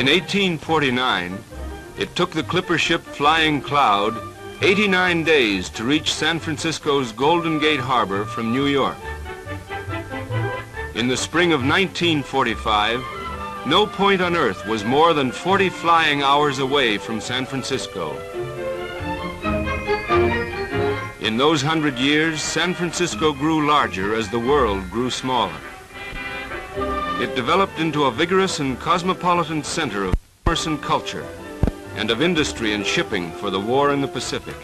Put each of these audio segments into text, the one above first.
In 1849, it took the clipper ship Flying Cloud 89 days to reach San Francisco's Golden Gate Harbor from New York. In the spring of 1945, no point on Earth was more than 40 flying hours away from San Francisco. In those 100 years, San Francisco grew larger as the world grew smaller. It developed into a vigorous and cosmopolitan center of commerce and culture, and of industry and shipping for the war in the Pacific.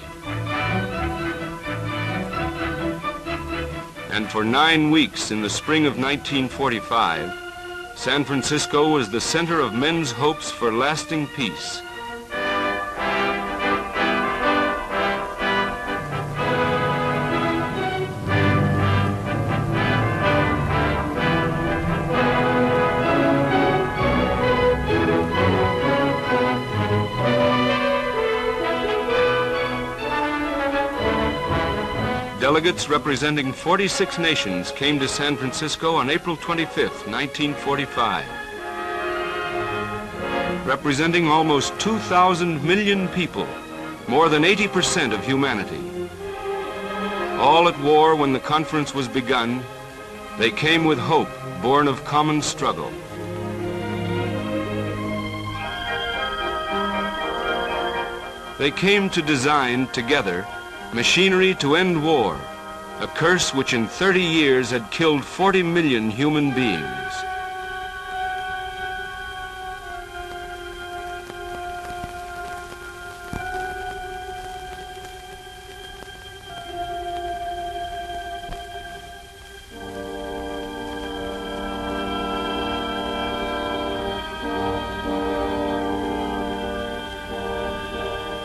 And for 9 weeks in the spring of 1945, San Francisco was the center of men's hopes for lasting peace. Delegates representing 46 nations came to San Francisco on April 25th, 1945. Representing almost 2,000 million people, more than 80% of humanity. All at war when the conference was begun, they came with hope born of common struggle. They came to design together machinery to end war, a curse which in 30 years had killed 40 million human beings.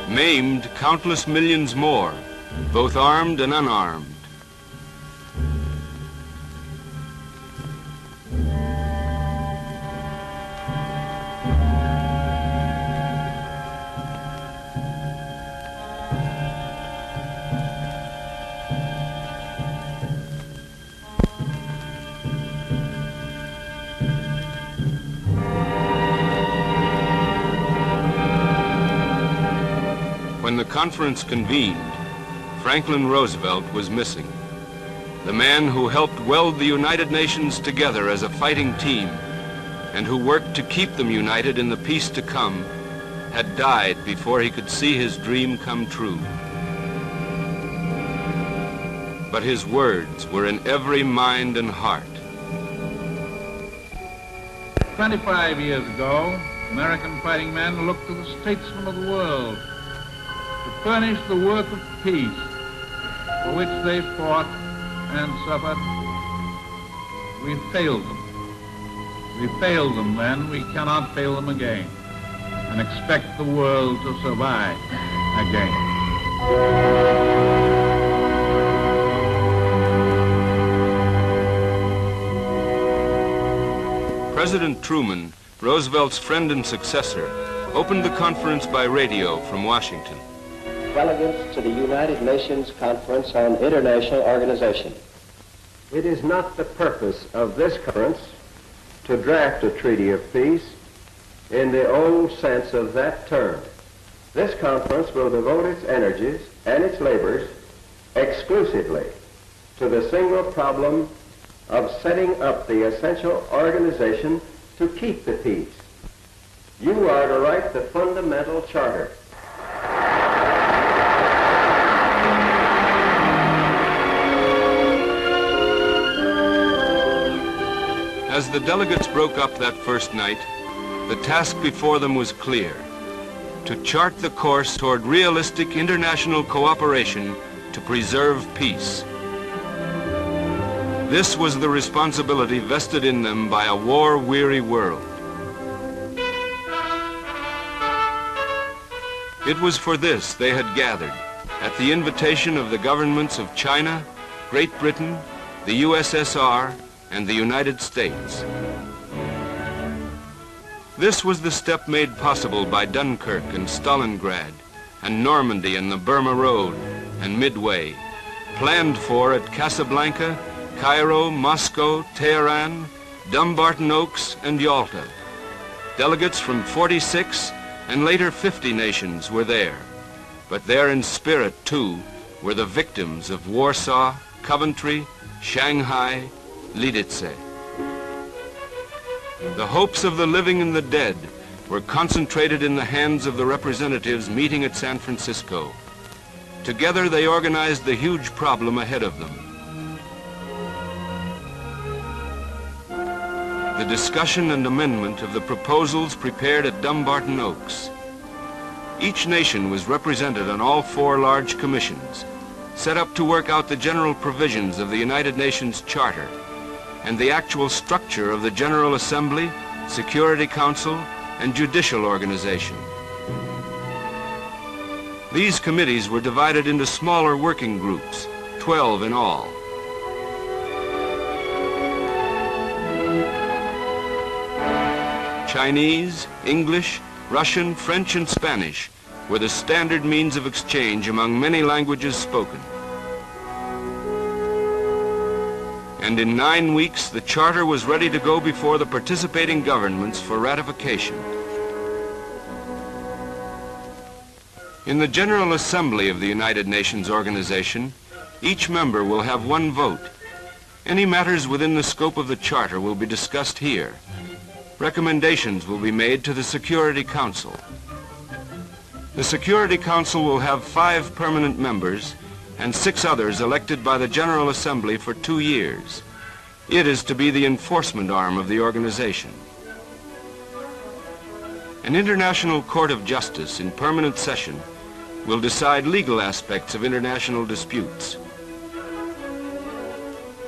Maimed countless millions more, both armed and unarmed. When the conference convened, Franklin Roosevelt was missing. The man who helped weld the United Nations together as a fighting team and who worked to keep them united in the peace to come had died before he could see his dream come true. But his words were in every mind and heart. 25 years ago, American fighting men looked to the statesmen of the world to furnish the work of peace for which they fought and suffered. We failed them. We failed them then, we cannot fail them again and expect the world to survive again. President Truman, Roosevelt's friend and successor, opened the conference by radio from Washington. Delegates to the United Nations Conference on International Organization. It is not the purpose of this conference to draft a treaty of peace in the old sense of that term. This conference will devote its energies and its labors exclusively to the single problem of setting up the essential organization to keep the peace. You are to write the fundamental charter. As the delegates broke up that first night, the task before them was clear: to chart the course toward realistic international cooperation to preserve peace. This was the responsibility vested in them by a war-weary world. It was for this they had gathered, at the invitation of the governments of China, Great Britain, the USSR, and the United States. This was the step made possible by Dunkirk and Stalingrad, and Normandy and the Burma Road, and Midway, planned for at Casablanca, Cairo, Moscow, Tehran, Dumbarton Oaks, and Yalta. Delegates from 46 and later 50 nations were there. But there in spirit, too, were the victims of Warsaw, Coventry, Shanghai, Lidice. The hopes of the living and the dead were concentrated in the hands of the representatives meeting at San Francisco. Together they organized the huge problem ahead of them. The discussion and amendment of the proposals prepared at Dumbarton Oaks. Each nation was represented on all 4 large commissions, set up to work out the general provisions of the United Nations Charter and the actual structure of the General Assembly, Security Council, and judicial organization. These committees were divided into smaller working groups, 12 in all. Chinese, English, Russian, French, and Spanish were the standard means of exchange among many languages spoken. And in 9 weeks, the Charter was ready to go before the participating governments for ratification. In the General Assembly of the United Nations Organization, each member will have 1 vote. Any matters within the scope of the Charter will be discussed here. Recommendations will be made to the Security Council. The Security Council will have 5 permanent members and 6 others elected by the General Assembly for 2 years. It is to be the enforcement arm of the organization. An International Court of Justice in permanent session will decide legal aspects of international disputes.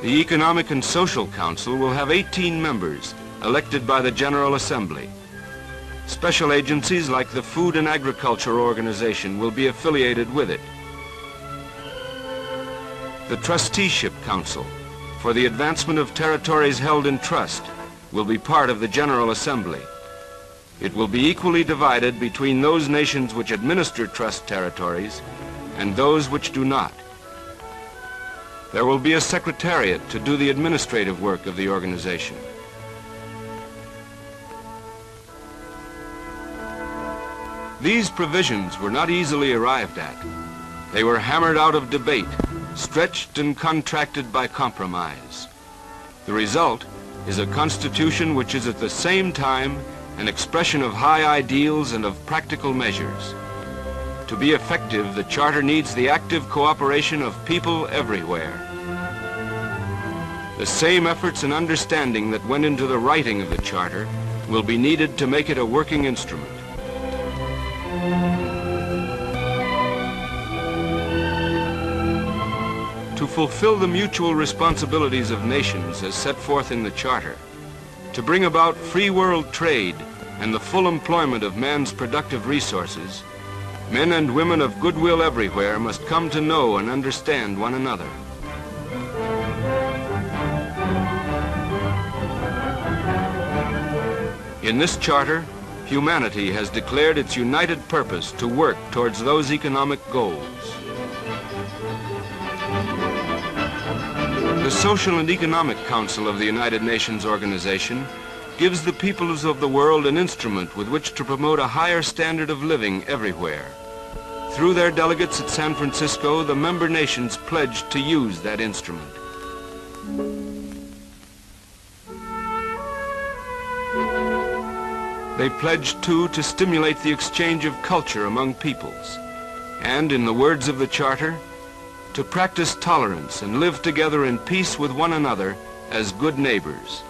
The Economic and Social Council will have 18 members elected by the General Assembly. Special agencies like the Food and Agriculture Organization will be affiliated with it. The Trusteeship Council for the advancement of territories held in trust will be part of the General Assembly. It will be equally divided between those nations which administer trust territories and those which do not. There will be a secretariat to do the administrative work of the organization. These provisions were not easily arrived at. They were hammered out of debate, stretched and contracted by compromise. The result is a constitution which is at the same time an expression of high ideals and of practical measures. To be effective, the Charter needs the active cooperation of people everywhere. The same efforts and understanding that went into the writing of the Charter will be needed to make it a working instrument. To fulfill the mutual responsibilities of nations as set forth in the Charter, to bring about free world trade and the full employment of man's productive resources, men and women of goodwill everywhere must come to know and understand one another. In this Charter, humanity has declared its united purpose to work towards those economic goals. The Social and Economic Council of the United Nations Organization gives the peoples of the world an instrument with which to promote a higher standard of living everywhere. Through their delegates at San Francisco, the member nations pledged to use that instrument. They pledged, too, to stimulate the exchange of culture among peoples, and, in the words of the Charter, to practice tolerance and live together in peace with one another as good neighbors.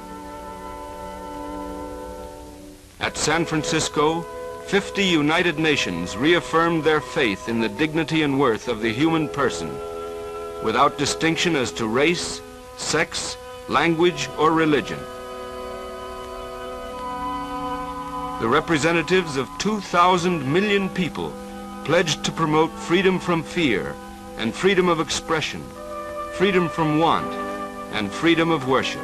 At San Francisco, 50 United Nations reaffirmed their faith in the dignity and worth of the human person, without distinction as to race, sex, language, or religion. The representatives of 2,000 million people pledged to promote freedom from fear and freedom of expression, freedom from want, and freedom of worship.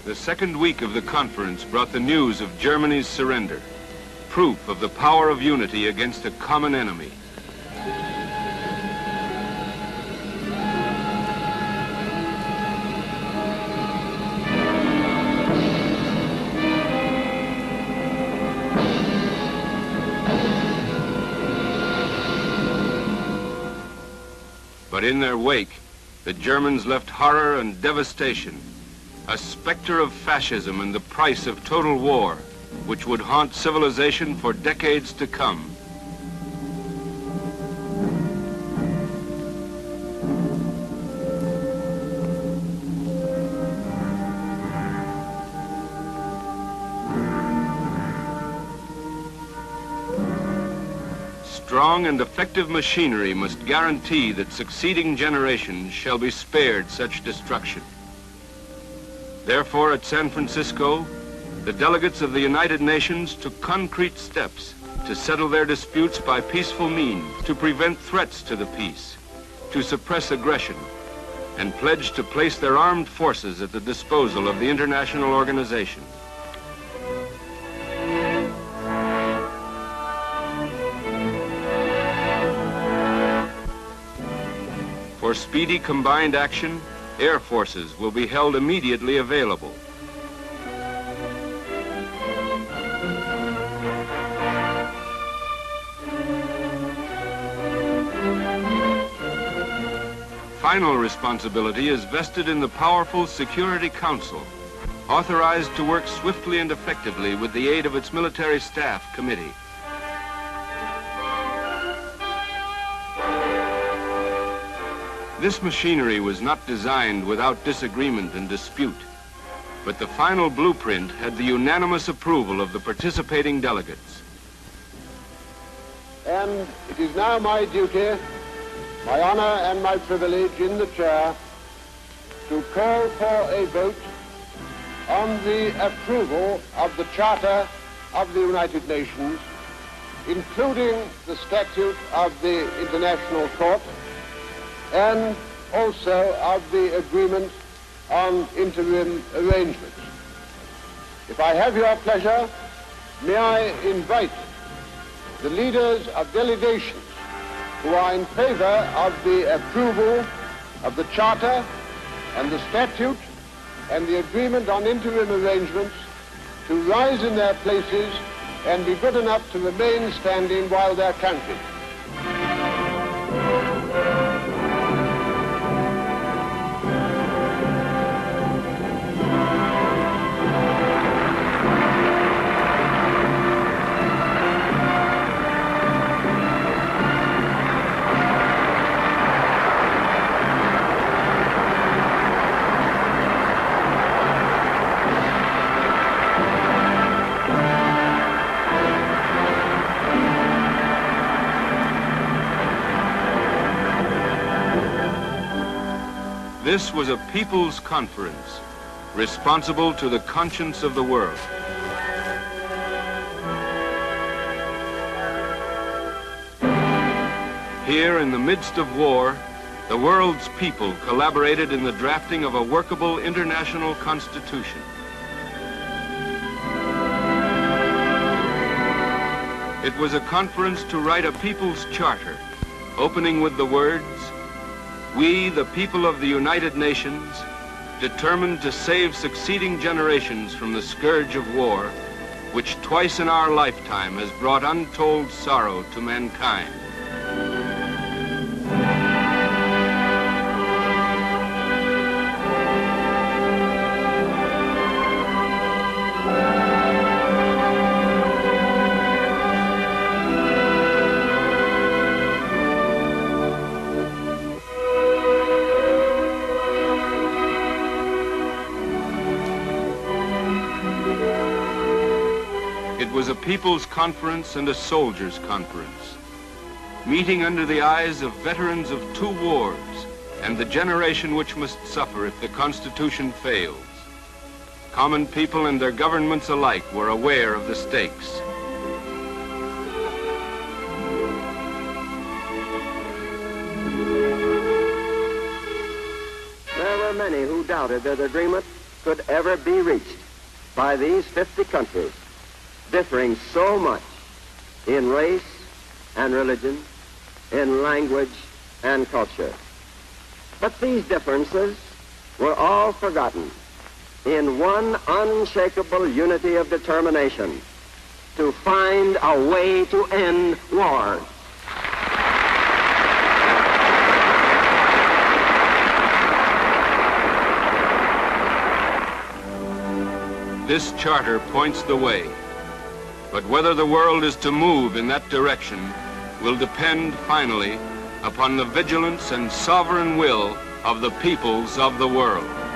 The second week of the conference brought the news of Germany's surrender, proof of the power of unity against a common enemy. But in their wake, the Germans left horror and devastation, a specter of fascism and the price of total war, which would haunt civilization for decades to come. Strong and effective machinery must guarantee that succeeding generations shall be spared such destruction. Therefore, at San Francisco, the delegates of the United Nations took concrete steps to settle their disputes by peaceful means, to prevent threats to the peace, to suppress aggression, and pledged to place their armed forces at the disposal of the international organization. For speedy combined action, air forces will be held immediately available. Final responsibility is vested in the powerful Security Council, authorized to work swiftly and effectively with the aid of its military staff committee. This machinery was not designed without disagreement and dispute, but the final blueprint had the unanimous approval of the participating delegates. And it is now my duty, my honor and my privilege in the chair to call for a vote on the approval of the Charter of the United Nations, including the Statute of the International Court, and also of the agreement on interim arrangements. If I have your pleasure, may I invite the leaders of delegations who are in favor of the approval of the Charter and the Statute and the agreement on interim arrangements to rise in their places and be good enough to remain standing while they're counted. This was a people's conference, responsible to the conscience of the world. Here, in the midst of war, the world's people collaborated in the drafting of a workable international constitution. It was a conference to write a people's charter, opening with the words, "We, the people of the United Nations, determined to save succeeding generations from the scourge of war, which twice in our lifetime has brought untold sorrow to mankind." It was a people's conference and a soldiers' conference, meeting under the eyes of veterans of 2 wars and the generation which must suffer if the Constitution fails. Common people and their governments alike were aware of the stakes. There were many who doubted that agreement could ever be reached by these 50 countries, differing so much in race and religion, in language and culture. But these differences were all forgotten in one unshakable unity of determination to find a way to end war. this charter points the way. But whether the world is to move in that direction will depend finally upon the vigilance and sovereign will of the peoples of the world.